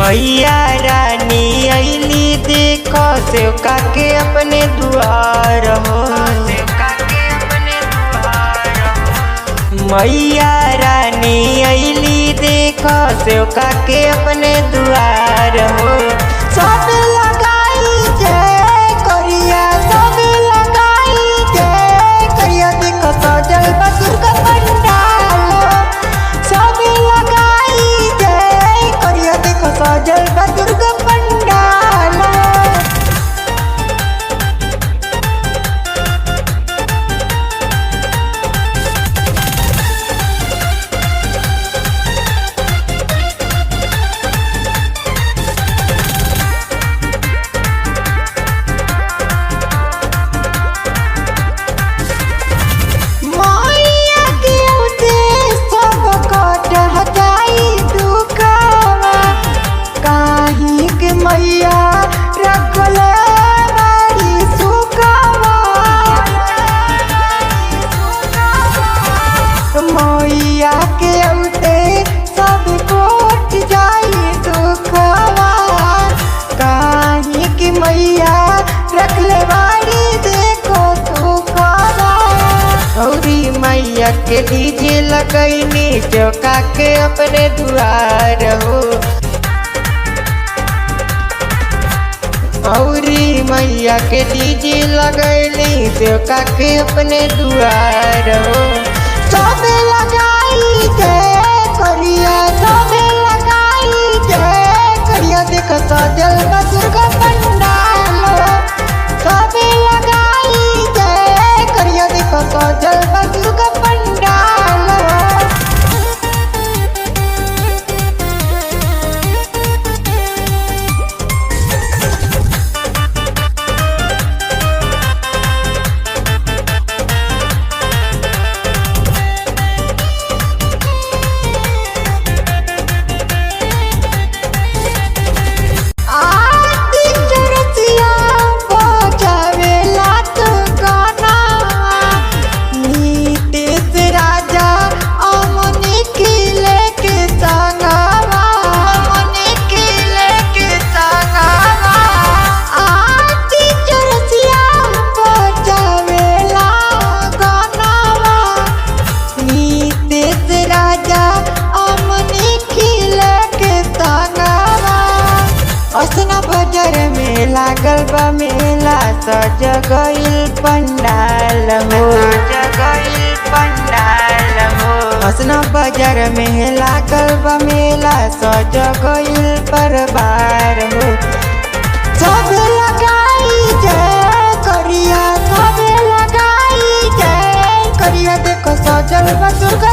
मैया रानी अली देखो सेवका के अपने दुआर हो। मैया रानी अली देखो सेवका के अपने दुआर हो। सब लगाई जय करिया, सब लगाई जय करिया, देखो सजल बा दुर्गा पंडाल। सब लगाई जय करिया, देखो सजल बा दुर्गा पंडाल। मैया रखले बड़ी सुखवा, मैया के औते सब कोट जाई दुखवा। काहे कि मैया रखले बड़ी देखो सुखवा। औरी मैया के डीजे लगैनी चौका के अपने दुआर हो। औरी मैया के डीजे लगैली सेवका के अपने दुआर हो। सब लगाई जय करिया, सब लगाई जय करिया, देखो सजल बा दुर्गा पंडाल। सब लगाई जय करिया, देखो सजल बा दुर्गा पंडाल। बाजार में लागल बा मेला, सज गइल पंडाल हो। हसना बाजार में लागल बा मेला, सज गइल परबार हो। सब लगाई जय करिया, सब लगाई जय करिया, देखो सजल बा दुर्गा